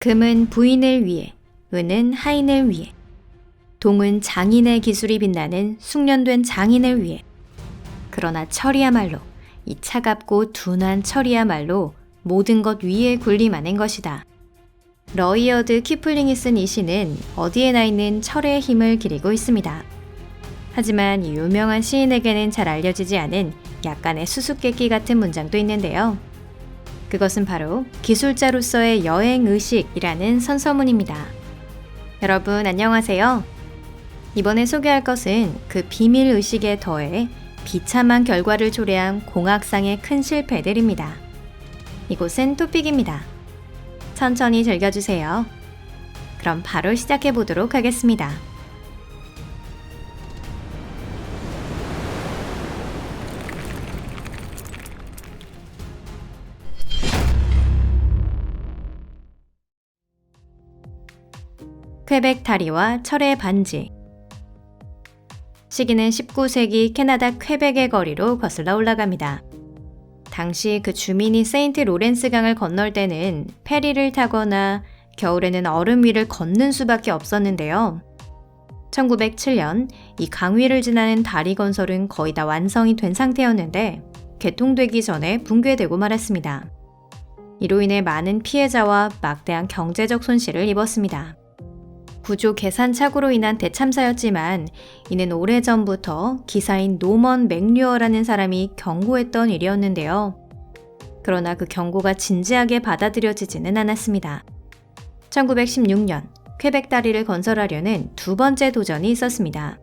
금은 부인을 위해, 은은 하인을 위해, 동은 장인의 기술이 빛나는 숙련된 장인을 위해. 그러나 철이야말로, 이 차갑고 둔한 철이야말로 모든 것 위에 군림하는 것이다. 러이어드 키플링이 쓴 이 시는 어디에나 있는 철의 힘을 기리고 있습니다. 하지만 이 유명한 시인에게는 잘 알려지지 않은 약간의 수수께끼 같은 문장도 있는데요. 그것은 바로 기술자로서의 여행의식이라는 선서문입니다. 여러분 안녕하세요. 이번에 소개할 것은 그 비밀의식에 더해 비참한 결과를 초래한 공학상의 큰 실패들입니다. 이곳은 토픽입니다. 천천히 즐겨주세요. 그럼 바로 시작해 보도록 하겠습니다. 퀘벡 다리와 철의 반지. 시기는 19세기 캐나다 퀘벡의 거리로 거슬러 올라갑니다. 당시 그 주민이 세인트 로렌스 강을 건널 때는 페리를 타거나 겨울에는 얼음 위를 걷는 수밖에 없었는데요. 1907년 이 강 위를 지나는 다리 건설은 거의 다 완성이 된 상태였는데 개통되기 전에 붕괴되고 말았습니다. 이로 인해 많은 피해자와 막대한 경제적 손실을 입었습니다. 구조 계산 착오로 인한 대참사였지만 이는 오래전부터 기사인 노먼 맥류어라는 사람이 경고했던 일이었는데요. 그러나 그 경고가 진지하게 받아들여지지는 않았습니다. 1916년 퀘벡 다리를 건설하려는 두 번째 도전이 있었습니다.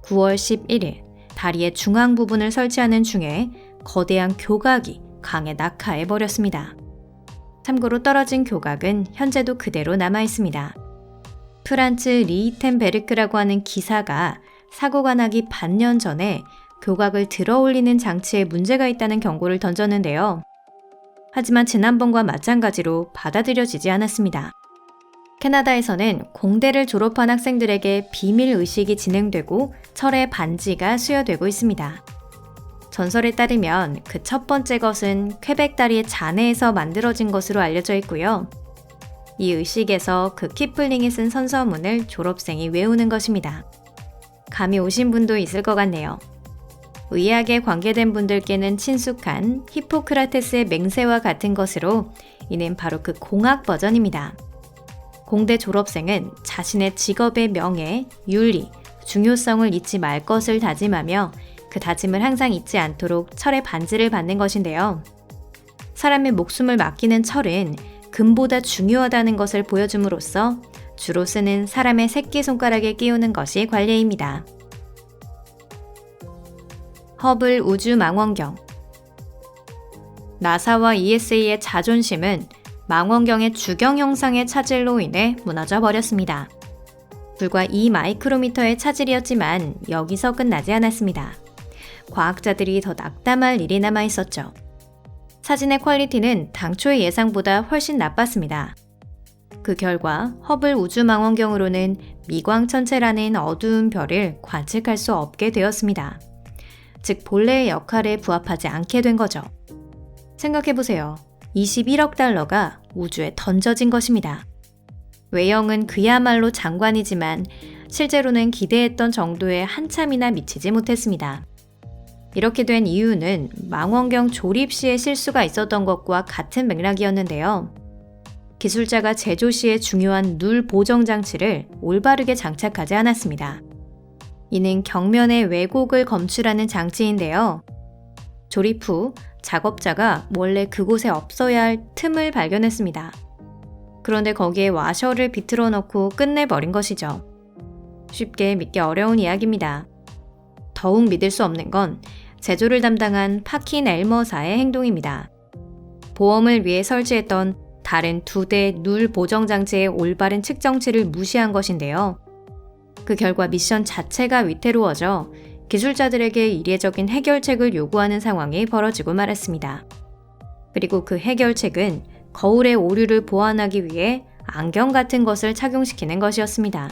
9월 11일 다리의 중앙 부분을 설치하는 중에 거대한 교각이 강에 낙하해 버렸습니다. 참고로 떨어진 교각은 현재도 그대로 남아 있습니다. 프란츠 리히텐베르크라고 하는 기사가 사고가 나기 반년 전에 교각을 들어 올리는 장치에 문제가 있다는 경고를 던졌는데요. 하지만 지난번과 마찬가지로 받아들여지지 않았습니다. 캐나다에서는 공대를 졸업한 학생들에게 비밀의식이 진행되고 철의 반지가 수여되고 있습니다. 전설에 따르면 그 첫 번째 것은 퀘벡 다리의 잔해에서 만들어진 것으로 알려져 있고요. 이 의식에서 그 키플링이 쓴 선서문을 졸업생이 외우는 것입니다. 감이 오신 분도 있을 것 같네요. 의학에 관계된 분들께는 친숙한 히포크라테스의 맹세와 같은 것으로 이는 바로 그 공학 버전입니다. 공대 졸업생은 자신의 직업의 명예, 윤리, 중요성을 잊지 말 것을 다짐하며 그 다짐을 항상 잊지 않도록 철의 반지를 받는 것인데요. 사람의 목숨을 맡기는 철은 금보다 중요하다는 것을 보여줌으로써 주로 쓰는 사람의 새끼손가락에 끼우는 것이 관례입니다. 허블 우주망원경. 나사와 ESA의 자존심은 망원경의 주경 형상의 차질로 인해 무너져 버렸습니다. 불과 2마이크로미터의 차질이었지만 여기서 끝나지 않았습니다. 과학자들이 더 낙담할 일이 남아 있었죠. 사진의 퀄리티는 당초의 예상보다 훨씬 나빴습니다. 그 결과 허블 우주망원경으로는 미광천체라는 어두운 별을 관측할 수 없게 되었습니다. 즉 본래의 역할에 부합하지 않게 된 거죠. 생각해보세요. 21억 달러가 우주에 던져진 것입니다. 외형은 그야말로 장관이지만 실제로는 기대했던 정도에 한참이나 미치지 못했습니다. 이렇게 된 이유는 망원경 조립 시에 실수가 있었던 것과 같은 맥락이었는데요. 기술자가 제조 시에 중요한 눌 보정 장치를 올바르게 장착하지 않았습니다. 이는 경면의 왜곡을 검출하는 장치인데요. 조립 후 작업자가 원래 그곳에 없어야 할 틈을 발견했습니다. 그런데 거기에 와셔를 비틀어 넣고 끝내버린 것이죠. 쉽게 믿기 어려운 이야기입니다. 더욱 믿을 수 없는 건 제조를 담당한 파킨 엘머사의 행동입니다. 보험을 위해 설치했던 다른 2대 눌 보정 장치의 올바른 측정치를 무시한 것인데요. 그 결과 미션 자체가 위태로워져 기술자들에게 이례적인 해결책을 요구하는 상황이 벌어지고 말았습니다. 그리고 그 해결책은 거울의 오류를 보완하기 위해 안경 같은 것을 착용시키는 것이었습니다.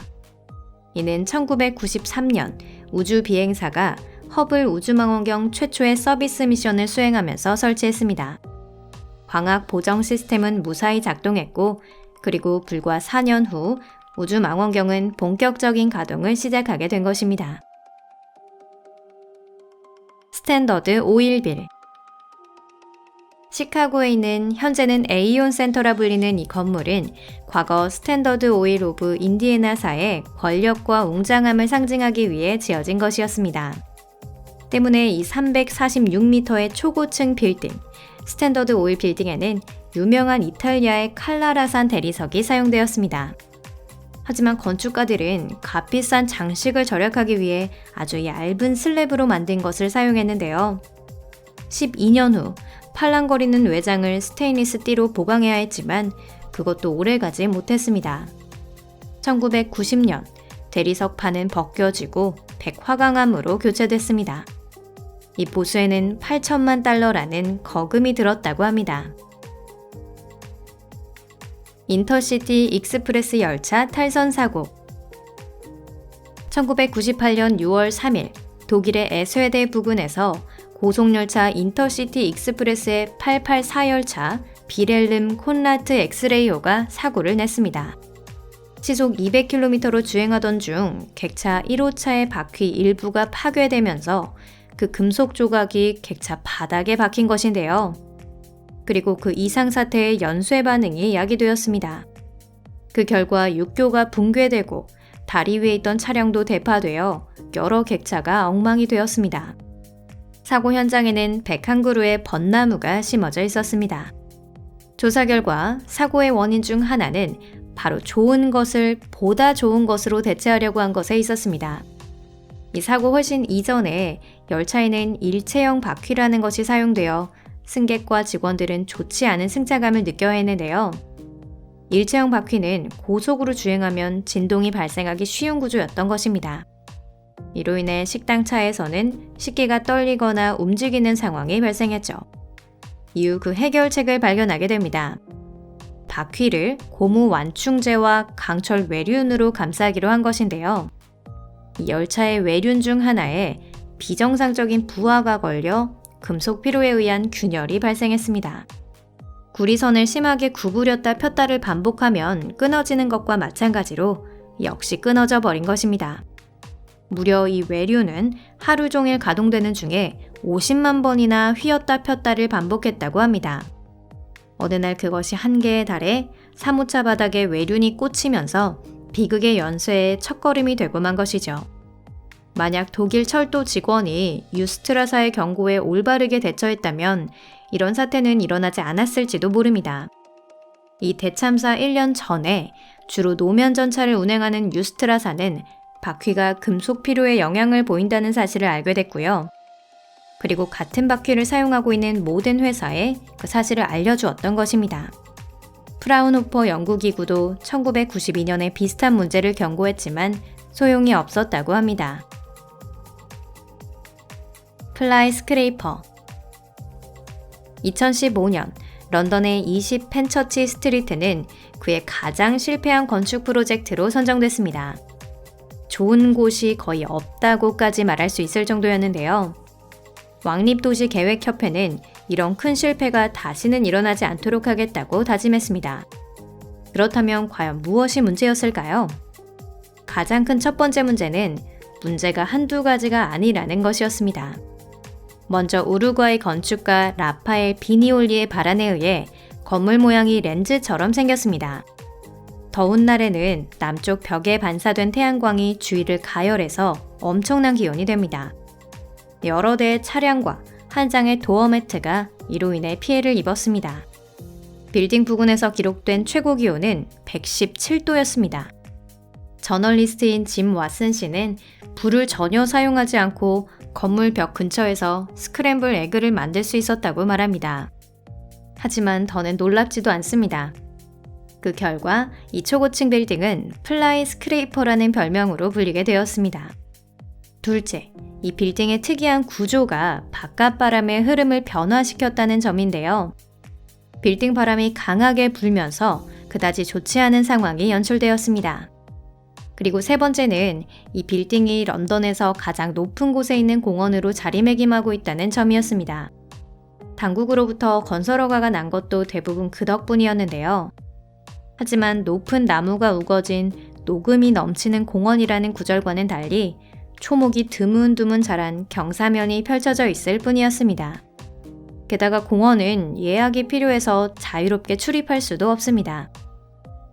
이는 1993년 우주 비행사가 허블 우주망원경 최초의 서비스 미션을 수행하면서 설치했습니다. 광학 보정 시스템은 무사히 작동했고 그리고 불과 4년 후 우주망원경은 본격적인 가동을 시작하게 된 것입니다. 스탠더드 오일빌. 시카고에 있는 현재는 에이온 센터라 불리는 이 건물은 과거 스탠더드 오일 오브 인디애나사의 권력과 웅장함을 상징하기 위해 지어진 것이었습니다. 때문에 이 346m의 초고층 빌딩, 스탠더드 오일 빌딩에는 유명한 이탈리아의 칼라라산 대리석이 사용되었습니다. 하지만 건축가들은 값비싼 장식을 절약하기 위해 아주 얇은 슬랩으로 만든 것을 사용했는데요. 12년 후 팔랑거리는 외장을 스테인리스 띠로 보강해야 했지만 그것도 오래가지 못했습니다. 1990년 대리석 판은 벗겨지고 백화강암으로 교체됐습니다. 이 보수에는 8천만 달러라는 거금이 들었다고 합니다. 인터시티 익스프레스 열차 탈선 사고. 1998년 6월 3일 독일의 에스웨데 부근에서 고속열차 인터시티 익스프레스의 884 열차 비렐름 콘라트 엑스레이호가 사고를 냈습니다. 시속 200km로 주행하던 중 객차 1호차의 바퀴 일부가 파괴되면서 그 금속 조각이 객차 바닥에 박힌 것인데요. 그리고 그 이상 사태의 연쇄 반응이 야기되었습니다. 그 결과 육교가 붕괴되고 다리 위에 있던 차량도 대파되어 여러 객차가 엉망이 되었습니다. 사고 현장에는 101그루의 벚나무가 심어져 있었습니다. 조사 결과 사고의 원인 중 하나는 바로 좋은 것을 보다 좋은 것으로 대체하려고 한 것에 있었습니다. 이 사고 훨씬 이전에 열차에는 일체형 바퀴라는 것이 사용되어 승객과 직원들은 좋지 않은 승차감을 느껴야 했는데요. 일체형 바퀴는 고속으로 주행하면 진동이 발생하기 쉬운 구조였던 것입니다. 이로 인해 식당 차에서는 식기가 떨리거나 움직이는 상황이 발생했죠. 이후 그 해결책을 발견하게 됩니다. 바퀴를 고무 완충제와 강철 외륜으로 감싸기로 한 것인데요. 이 열차의 외륜 중 하나에 비정상적인 부하가 걸려 금속 피로에 의한 균열이 발생했습니다. 구리선을 심하게 구부렸다 폈다를 반복하면 끊어지는 것과 마찬가지로 역시 끊어져 버린 것입니다. 무려 이 외륜은 하루 종일 가동되는 중에 50만 번이나 휘었다 폈다를 반복했다고 합니다. 어느 날 그것이 한계에 달해 사무차 바닥에 외륜이 꽂히면서 비극의 연쇄에 첫걸음이 되고 만 것이죠. 만약 독일 철도 직원이 유스트라사의 경고에 올바르게 대처했다면 이런 사태는 일어나지 않았을지도 모릅니다. 이 대참사 1년 전에 주로 노면 전차를 운행하는 유스트라사는 바퀴가 금속 피로에 영향을 보인다는 사실을 알게 됐고요. 그리고 같은 바퀴를 사용하고 있는 모든 회사에 그 사실을 알려주었던 것입니다. 프라운호퍼 연구기구도 1992년에 비슷한 문제를 경고했지만 소용이 없었다고 합니다. 플라이 스크레이퍼. 2015년 런던의 20 펜처치 스트리트는 그의 가장 실패한 건축 프로젝트로 선정됐습니다. 좋은 곳이 거의 없다고까지 말할 수 있을 정도였는데요. 왕립도시계획협회는 이런 큰 실패가 다시는 일어나지 않도록 하겠다고 다짐했습니다. 그렇다면 과연 무엇이 문제였을까요? 가장 큰 첫 번째 문제는 문제가 한두 가지가 아니라는 것이었습니다. 먼저 우루과이 건축가 라파엘 비니올리의 발안에 의해 건물 모양이 렌즈처럼 생겼습니다. 더운 날에는 남쪽 벽에 반사된 태양광이 주위를 가열해서 엄청난 기온이 됩니다. 여러 대의 차량과 한 장의 도어 매트가 이로 인해 피해를 입었습니다. 빌딩 부근에서 기록된 최고 기온은 117도였습니다. 저널리스트인 짐 왓슨 씨는 불을 전혀 사용하지 않고 건물 벽 근처에서 스크램블 에그를 만들 수 있었다고 말합니다. 하지만 더는 놀랍지도 않습니다. 그 결과 이 초고층 빌딩은 플라이 스크레이퍼라는 별명으로 불리게 되었습니다. 둘째, 이 빌딩의 특이한 구조가 바깥 바람의 흐름을 변화시켰다는 점인데요. 빌딩 바람이 강하게 불면서 그다지 좋지 않은 상황이 연출되었습니다. 그리고 세 번째는 이 빌딩이 런던에서 가장 높은 곳에 있는 공원으로 자리매김하고 있다는 점이었습니다. 당국으로부터 건설 허가가 난 것도 대부분 그 덕분이었는데요. 하지만 높은 나무가 우거진 녹음이 넘치는 공원이라는 구절과는 달리 초목이 드문드문 자란 경사면이 펼쳐져 있을 뿐이었습니다. 게다가 공원은 예약이 필요해서 자유롭게 출입할 수도 없습니다.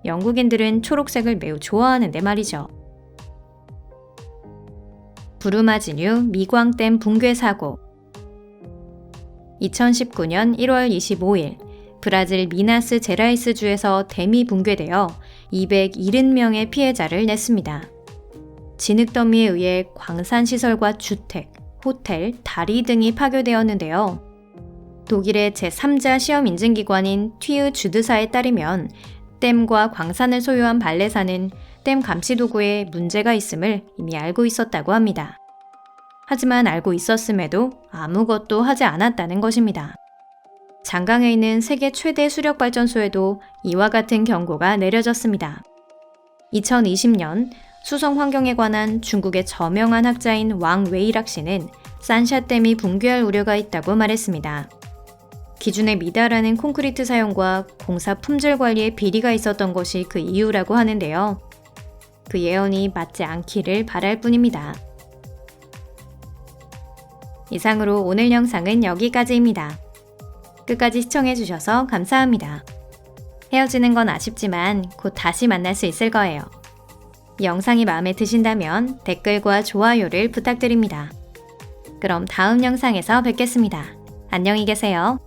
영국인들은 초록색을 매우 좋아하는데 말이죠. 부르마진유 미광댐 붕괴 사고. 2019년 1월 25일 브라질 미나스 제라이스 주에서 댐이 붕괴되어 270명의 피해자를 냈습니다. 진흙더미에 의해 광산시설과 주택, 호텔, 다리 등이 파괴되었는데요. 독일의 제3자 시험 인증기관인 튀으 주드사에 따르면 댐과 광산을 소유한 발레사는 댐 감시 도구에 문제가 있음을 이미 알고 있었다고 합니다. 하지만 알고 있었음에도 아무것도 하지 않았다는 것입니다. 장강에 있는 세계 최대 수력발전소에도 이와 같은 경고가 내려졌습니다. 2020년 수성 환경에 관한 중국의 저명한 학자인 왕 웨이락 씨는 산샤댐이 붕괴할 우려가 있다고 말했습니다. 기준에 미달하는 콘크리트 사용과 공사 품질 관리에 비리가 있었던 것이 그 이유라고 하는데요. 그 예언이 맞지 않기를 바랄 뿐입니다. 이상으로 오늘 영상은 여기까지입니다. 끝까지 시청해주셔서 감사합니다. 헤어지는 건 아쉽지만 곧 다시 만날 수 있을 거예요. 이 영상이 마음에 드신다면 댓글과 좋아요를 부탁드립니다. 그럼 다음 영상에서 뵙겠습니다. 안녕히 계세요.